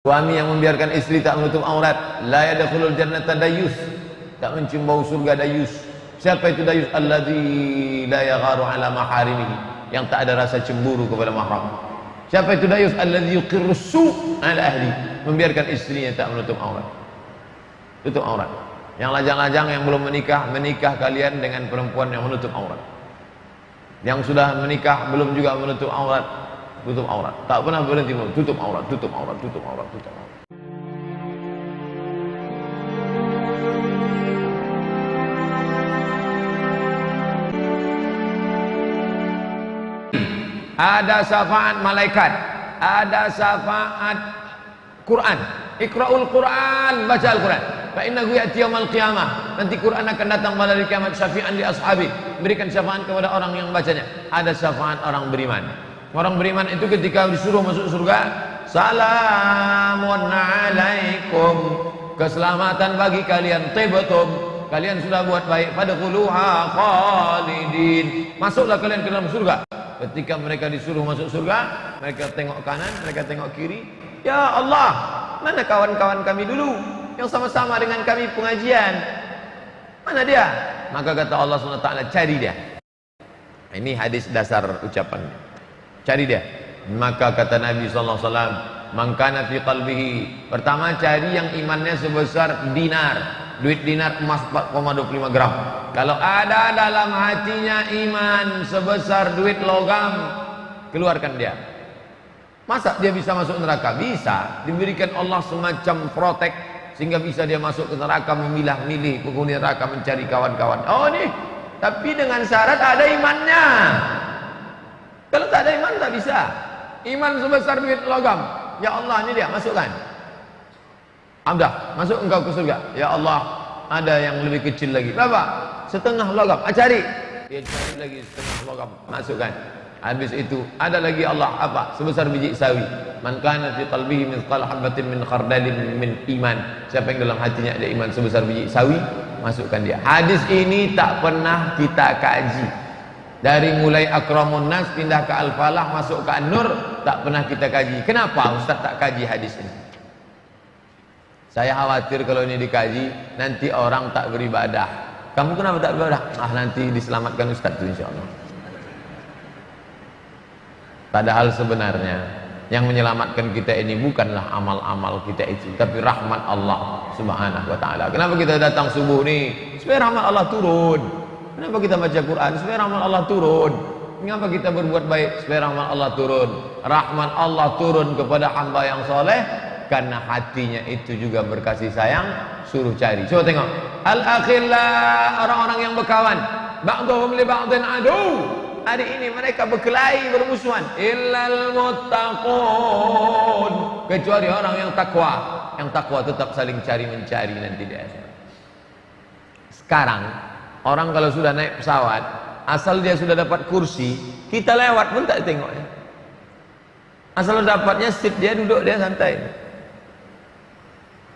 Suami yang membiarkan istri tak menutup aurat, la yadkhulul jannata dayus, tak mencium bau surga dayus. Siapa itu dayus? Alladzi la yagharu ala maharimihi, yang tak ada rasa cemburu kepada mahram. Siapa itu dayus? Alladzi yuqirru su' ala ahli, membiarkan istrinya tak menutup aurat. Tutup aurat. Yang lajang-lajang yang belum menikah, menikah kalian dengan perempuan yang menutup aurat. Yang sudah menikah belum juga menutup aurat, tutup aurat. Tak pernah berhenti tutup aurat, tutup aurat, tutup aurat, tutup aurat. Ada syafaat malaikat, ada syafaat Quran. Iqra'ul Quran, baca Al-Quran. Fa innahu ya'ti yaumil qiyamah. Nanti Quran akan datang pada hari kiamat, syafi'an li ashabi, berikan syafaat kepada orang yang bacanya. Ada syafaat orang beriman. Orang beriman itu ketika disuruh masuk surga, salamun alaikum, keselamatan bagi kalian, tibtum, kalian sudah buat baik, fadkhuluha khalidin, masuklah kalian ke dalam surga. Ketika mereka disuruh masuk surga, mereka tengok kanan, mereka tengok kiri. Ya Allah, mana kawan-kawan kami dulu yang sama-sama dengan kami pengajian? Mana dia? Maka kata Allah SWT, cari dia. Ini hadis dasar ucapannya. Cari dia. Maka kata Nabi SAW, man kana fi qalbihi, pertama cari yang imannya sebesar dinar, duit dinar emas 4,25 gram. Kalau ada dalam hatinya iman sebesar duit logam, keluarkan dia. Masa dia bisa masuk neraka? Bisa. Diberikan Allah semacam protek sehingga bisa dia masuk ke neraka, memilah-milih penghuni neraka, mencari kawan-kawan. Oh nih, tapi dengan syarat ada imannya. Kalau tak ada iman tak bisa. Iman sebesar duit logam. Ya Allah, ini dia, masukkan. Amdah, masuk engkau ke surga. Ya Allah, ada yang lebih kecil lagi. Berapa? Setengah logam. Cari. Dia cari lagi setengah logam. Masukkan. Habis itu ada lagi Allah apa? Sebesar biji sawi. Man kana fi qalbihi mithqal habatin min khardalin min iman. Siapa yang dalam hatinya ada iman sebesar biji sawi, masukkan dia. Hadis ini tak pernah kita kaji. Dari mulai Akramun Nas pindah ke Al-Falah, masuk ke An-Nur, tak pernah kita kaji. Kenapa Ustaz tak kaji hadis ini? Saya khawatir kalau ini dikaji nanti orang tak beribadah. Kamu kenapa tak beribadah? Nanti diselamatkan Ustaz itu insyaallah. Padahal sebenarnya yang menyelamatkan kita ini bukanlah amal-amal kita itu, tapi rahmat Allah Subhanahu wa taala. Kenapa kita datang subuh nih? Supaya rahmat Allah turun. Kenapa kita baca Quran? Supaya rahmat Allah turun. Kenapa kita berbuat baik? Supaya rahmat Allah turun. Rahmat Allah turun kepada hamba yang soleh karena hatinya itu juga berkasih sayang. Suruh cari. Coba tengok. Al-akhillah, orang-orang yang berkawan. Ba'dhum li ba'dhin adu. Hari ini mereka berkelahi, bermusuhan. Illal muttaqun, kecuali orang yang takwa. Yang takwa tetap saling cari mencari nanti di akhirat. Sekarang orang kalau sudah naik pesawat, asal dia sudah dapat kursi, kita lewat pun tak tengoknya. Asal dapatnya seat, dia duduk, dia santai.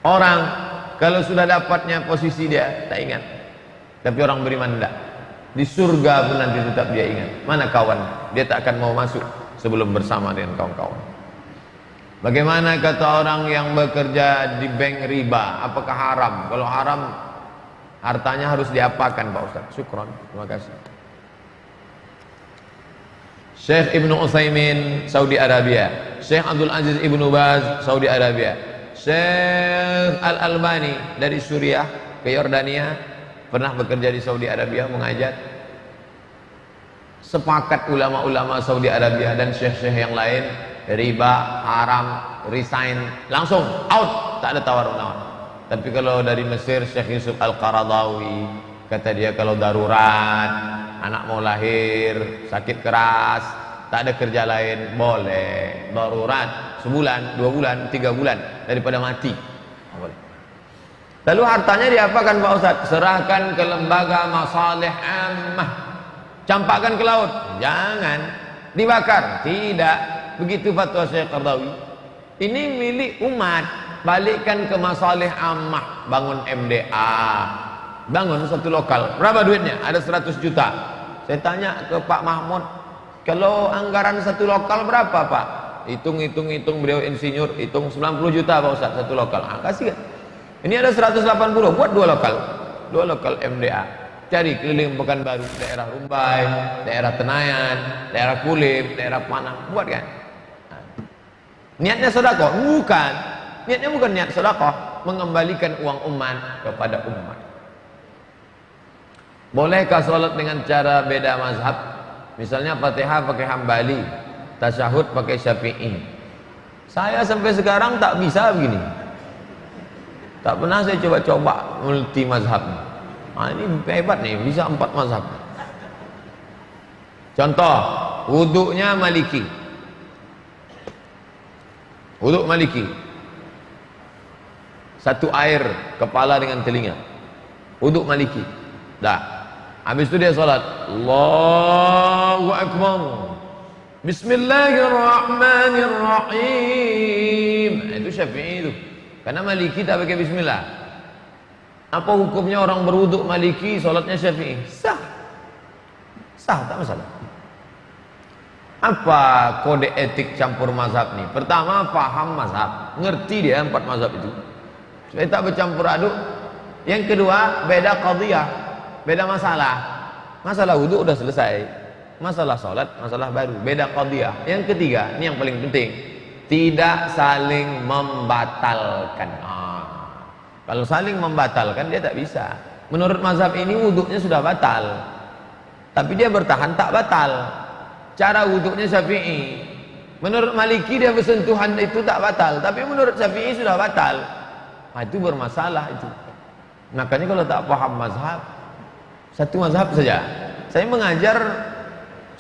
Orang kalau sudah dapatnya posisi, dia tak ingat. Tapi orang beriman tidak. Di surga pun nanti tetap dia ingat. Mana kawan? Dia tak akan mau masuk sebelum bersama dengan kawan-kawan. Bagaimana kata orang yang bekerja di bank riba? Apakah haram? Kalau haram, hartanya harus diapakan Pak Ustaz? Syukron, terima kasih. Syekh Ibnu Utsaimin, Saudi Arabia. Syekh Abdul Aziz Ibnu Baz, Saudi Arabia. Syekh Al-Albani dari Suriah ke Yordania, pernah bekerja di Saudi Arabia mengajar. Sepakat ulama-ulama Saudi Arabia dan syekh-syekh yang lain, riba haram, resign, langsung out, tak ada tawar-menawar. Tapi kalau dari Mesir, Syekh Yusuf Al-Qaradawi, kata dia kalau darurat, anak mau lahir, sakit keras, tak ada kerja lain, boleh. Darurat sebulan, 2 bulan, 3 bulan daripada mati, boleh. Lalu hartanya diapakan Pak Ustaz? Serahkan ke lembaga masalih ammah. Campakkan ke laut? Jangan. Dibakar? Tidak. Begitu fatwa Syekh Qaradawi. Ini milik umat. Balikkan ke masalih ammah. Bangun MDA. Bangun satu lokal. Berapa duitnya? Ada 100 juta. Saya tanya ke Pak Mahmud, kalau anggaran satu lokal berapa Pak? Hitung beliau insinyur, hitung 90 juta Pak Ustaz satu lokal. Kasih kan. Ini ada 180, buat dua lokal MDA. Cari keliling Pekanbaru, daerah Rumbai, daerah Tenayan, daerah Kulim, daerah Panang, buat kan. Niatnya sedekah? Bukan. Niatnya bukan niat sedekah, mengembalikan uang umat kepada umat. Bolehkah sholat dengan cara beda mazhab? Misalnya Fatihah pakai Hambali, tasyahud pakai Syafi'i. Saya sampai sekarang tak bisa begini. Tak pernah saya coba-coba multi mazhab. Ini hebat nih, bisa 4 mazhab. Contoh, wuduknya Maliki. Wuduk Maliki. Satu air kepala dengan telinga. Wuduk Maliki. Dah. Habis itu dia salat. Allahu Akbar. Bismillahirrahmanirrahim. Itu Syafi'i itu. Karena Maliki tak pakai bismillah. Apa hukumnya orang berwuduk Maliki, salatnya Syafi'i? Sah. Sah, tak masalah. Apa kode etik campur mazhab nih? Pertama, paham mazhab. Ngerti dia 4 mazhab itu. Supaya tak bercampur aduk. Yang kedua, beda qadhiyah. Beda masalah. Masalah wuduk udah selesai. Masalah salat, masalah baru. Beda qadhiyah. Yang ketiga, ini yang paling penting. Tidak saling membatalkan. Kalau saling membatalkan dia tak bisa. Menurut mazhab ini wuduknya sudah batal, tapi dia bertahan tak batal. Cara wuduknya Syafi'i. Menurut Maliki dia bersentuhan itu tak batal, tapi menurut Syafi'i sudah batal. Itu bermasalah itu. Makanya kalau tak paham mazhab, satu mazhab saja. Saya mengajar,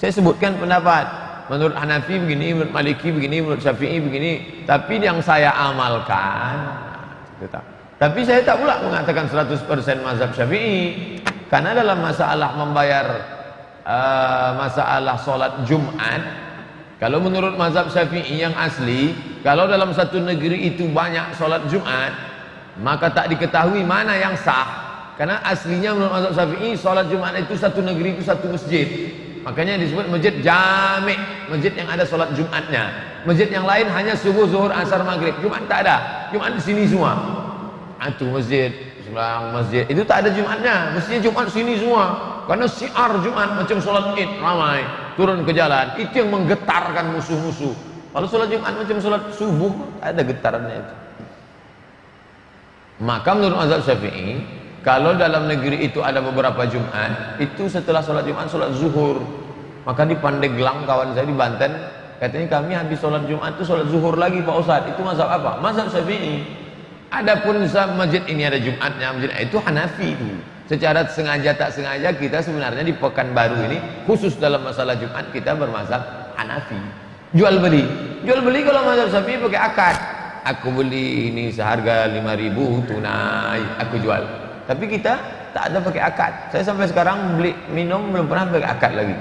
saya sebutkan pendapat. Menurut Hanafi begini, menurut Maliki begini, menurut Syafi'i begini. Tapi yang saya amalkan, tapi saya tak pula mengatakan 100% mazhab Syafi'i. Karena dalam masalah membayar masalah sholat Jumat, kalau menurut mazhab Syafi'i yang asli, kalau dalam satu negeri itu banyak sholat Jumat, maka tak diketahui mana yang sah. Karena aslinya menurut mazhab Syafi'i, sholat Jumat itu satu negeri itu satu masjid. Makanya disebut masjid jami', masjid yang ada sholat Jumatnya. Masjid yang lain hanya subuh, zuhur, asar, maghrib. Jumat tak ada. Jumat di sini semua. Itu masjid, sebelah masjid. Itu tak ada Jumatnya. Mestinya Jumat sini semua. Karena syiar Jumat macam sholat Id ramai turun ke jalan. Itu yang menggetarkan musuh-musuh. Kalau sholat Jumat macam sholat subuh, tak ada getarannya itu. Maka menurut mazhab Syafi'i, kalau dalam negeri itu ada beberapa Jumat, itu setelah sholat Jumat, sholat zuhur. Maka di Pandeglang, kawan saya di Banten, katanya kami habis sholat Jumat itu sholat zuhur lagi Pak Ustadz. Itu mazhab apa? Mazhab Syafi'i. Adapun masjid ini ada Jumatnya, masjid itu Hanafi itu. Secara sengaja tak sengaja kita sebenarnya di Pekanbaru ini, khusus dalam masalah Jumat, kita bermazhab Hanafi. Jual beli kalau mazhab Syafi'i pakai akad. Aku beli ini seharga 5.000 tunai, aku jual. Tapi kita tak ada pakai akad. Saya sampai sekarang beli minum belum pernah pakai akad lagi.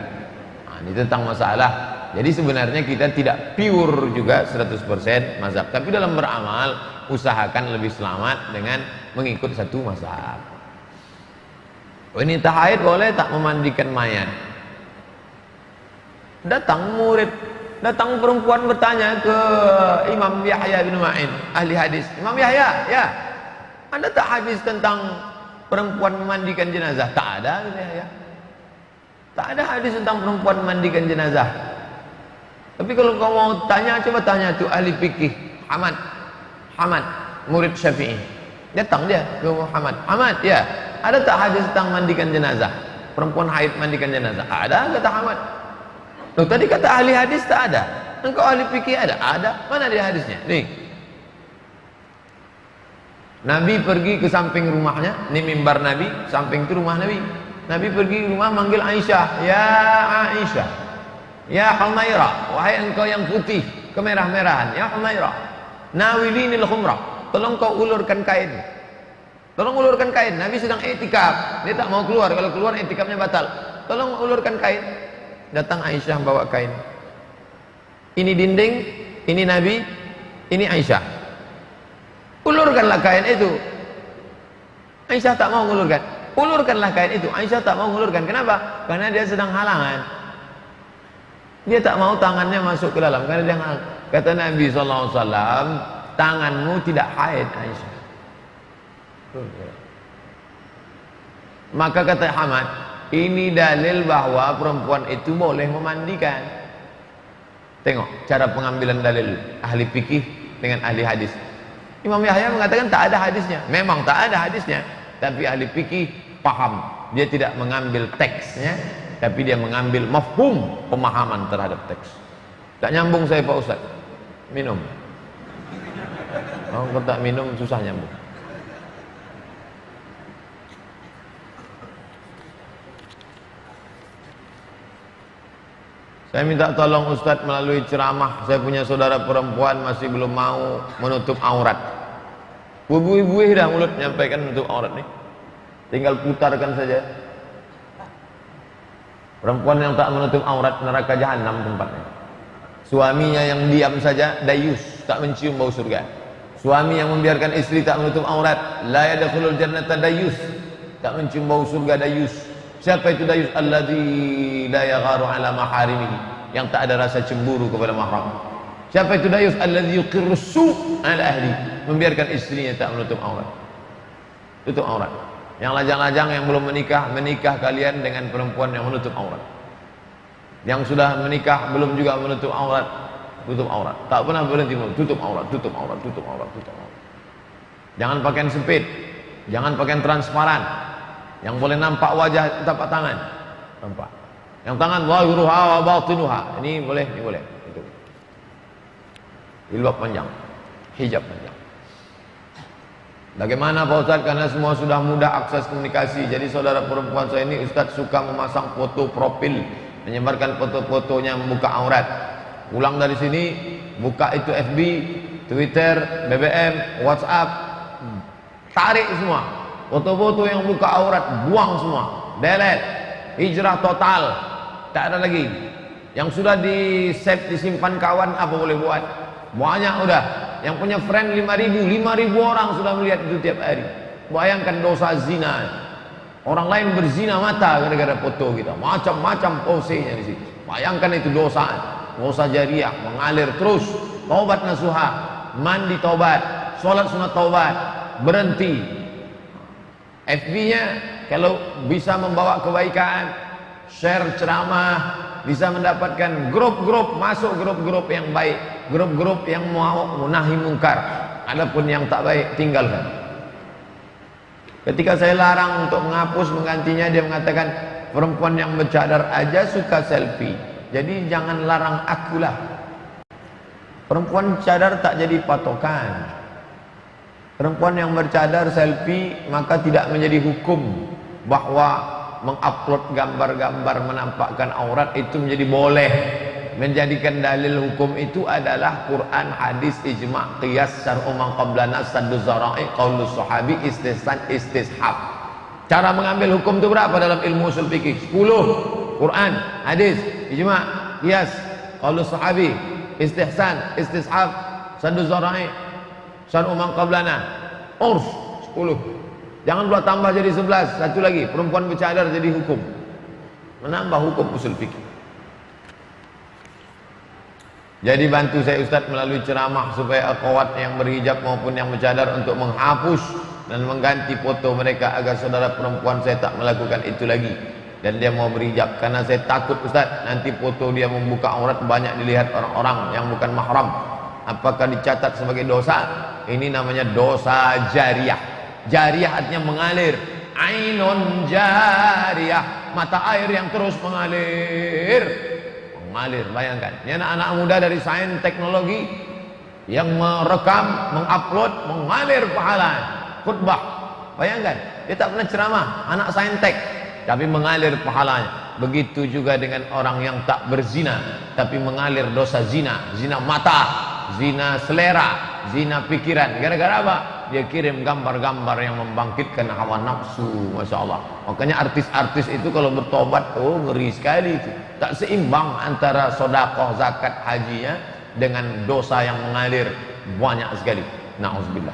Ini tentang masalah. Jadi sebenarnya kita tidak pure juga 100% mazhab. Tapi dalam beramal, usahakan lebih selamat dengan mengikut satu mazhab. Wanita haid boleh tak memandikan mayat? Datang perempuan bertanya ke Imam Yahya bin Ma'in, ahli hadis. Imam Yahya, ya, Anda tak hadis tentang perempuan memandikan jenazah? Tak ada, ya. Tak ada hadis tentang perempuan memandikan jenazah. Tapi kalau kau mau tanya, coba tanya tuh ahli fikih Hamad, murid Syafi'i. Datang dia ke Muhammad. Hamad, ya, ada tak hadis tentang mandikan jenazah? Perempuan haid mandikan jenazah? Ada, kata Hamad. Loh, tadi kata ahli hadis tak ada. Engkau ahli fikih ada? Ada. Mana dia hadisnya? Nih. Nabi pergi ke samping rumahnya, ini mimbar Nabi, samping itu rumah Nabi. Nabi pergi ke rumah manggil Aisyah, ya Aisyah, ya Humairah, wahai engkau yang putih kemerah-merahan, ya Humairah, nawilinil khumrah, tolong kau ulurkan kain. Tolong ulurkan kain. Nabi sedang i'tikaf, dia tak mau keluar, kalau keluar i'tikafnya batal. Tolong ulurkan kain. Datang Aisyah bawa kain. Ini dinding, ini Nabi, ini Aisyah. Ulurkanlah kain itu. Aisyah tak mau ulurkan. Ulurkanlah kain itu. Aisyah tak mau ulurkan. Kenapa? Karena dia sedang halangan. Dia tak mau tangannya masuk ke dalam karena dia kata Nabi SAW, tanganmu tidak haid Aisyah. Maka kata Ahmad, ini dalil bahwa perempuan itu boleh memandikan. Tengok cara pengambilan dalil ahli fikih dengan ahli hadis. Imam Yahya mengatakan tak ada hadisnya. Memang tak ada hadisnya, tapi ahli fikih paham. Dia tidak mengambil teksnya, tapi dia mengambil mafhum, pemahaman terhadap teks. Tak nyambung saya Pak Ustaz. Minum. Kalau tak minum susah nyambung. Saya minta tolong Ustadz melalui ceramah. Saya punya saudara perempuan masih belum mau menutup aurat. Ibu-ibu dah mulut menyampaikan menutup aurat nih. Tinggal putarkan saja. Perempuan yang tak menutup aurat, neraka jahanam tempatnya. Suaminya yang diam saja, dayus, tak mencium bau surga. Suami yang membiarkan istri tak menutup aurat, la yadkhulul jannata dayus, tak mencium bau surga, dayus. Siapa itu dayus? Alladzi la yagharu ala maharimihi, yang tak ada rasa cemburu kepada mahram. Siapa itu dayus? Alladzi yuqirru su' ala ahli, membiarkan istrinya tak menutup aurat. Tutup aurat. Yang lajang-lajang yang belum menikah, menikah kalian dengan perempuan yang menutup aurat. Yang sudah menikah belum juga menutup aurat, tutup aurat. Tak pernah berhenti tutup aurat, tutup aurat, tutup aurat, tutup aurat. Jangan pakaian sempit, jangan pakaian transparan. Yang boleh nampak wajah, tapak tangan, nampak. Yang tangan zahiruha wa batinuha, ini boleh, ini boleh. Itu. Jilbab panjang, hijab panjang. Bagaimana Pak Ustaz? Karena semua sudah mudah akses komunikasi. Jadi saudara perempuan saya ini Ustaz suka memasang foto profil, menyebarkan foto-fotonya membuka aurat. Pulang dari sini buka itu FB, Twitter, BBM, WhatsApp, tarik semua. Foto-foto yang buka aurat, buang semua, delete, hijrah total, tak ada lagi. Yang sudah di save, disimpan kawan, apa boleh buat? Banyak udah. Yang punya friend 5.000 orang sudah melihat itu tiap hari. Bayangkan dosa zina. Orang lain berzina mata gara-gara foto kita. Macam-macam posenya di situ. Bayangkan itu dosa, dosa jariah, mengalir terus. Taubat nasuha, mandi taubat, sholat sunat taubat, berhenti. FB-nya kalau bisa membawa kebaikan, share ceramah, bisa mendapatkan grup-grup, masuk grup-grup yang baik, grup-grup yang mau nahi mungkar. Adapun yang tak baik tinggalkan. Ketika saya larang untuk menghapus, menggantinya, dia mengatakan perempuan yang bercadar aja suka selfie, jadi jangan larang akulah. Perempuan cadar tak jadi patokan. Perempuan yang bercadar selfie maka tidak menjadi hukum bahwa mengupload gambar-gambar menampakkan aurat itu menjadi boleh. Menjadikan dalil hukum itu adalah Quran, hadis, ijma', qiyas, syar'u man qablana, saddu zara'i, qaulus sahabi, istihsan, istishab. Cara mengambil hukum itu berapa dalam ilmu usul fikih? 10. Quran, hadis, ijma', qiyas, qaulus sahabi, istihsan, istishab, saddu zara'i, syar'u man qablana, urf. 10. Jangan pula tambah jadi 11. Satu lagi, perempuan bercadar jadi hukum. Menambah hukum usul fikih. Jadi bantu saya Ustaz melalui ceramah supaya akhwat yang berhijab maupun yang bercadar untuk menghapus dan mengganti foto mereka agar saudara perempuan saya tak melakukan itu lagi dan dia mau berhijab. Karena saya takut Ustaz nanti foto dia membuka aurat banyak dilihat orang-orang yang bukan mahram. Apakah dicatat sebagai dosa? Ini namanya dosa jariah. Jariah artinya mengalir. Ainun jariyah, mata air yang terus mengalir. Mengalir, bayangkan. Ini anak-anak muda dari sains teknologi yang merekam, mengupload, mengalir pahala khutbah. Bayangkan, dia tak pernah ceramah, anak saintek, tapi mengalir pahalanya. Begitu juga dengan orang yang tak berzina, tapi mengalir dosa zina. Zina mata, zina selera, zina pikiran. Gara-gara apa? Dia kirim gambar-gambar yang membangkitkan hawa nafsu. Masya Allah. Makanya artis-artis itu kalau bertobat, oh ngeri sekali itu. Tak seimbang antara sodakoh, zakat, hajinya dengan dosa yang mengalir banyak sekali. Na'udzubillah.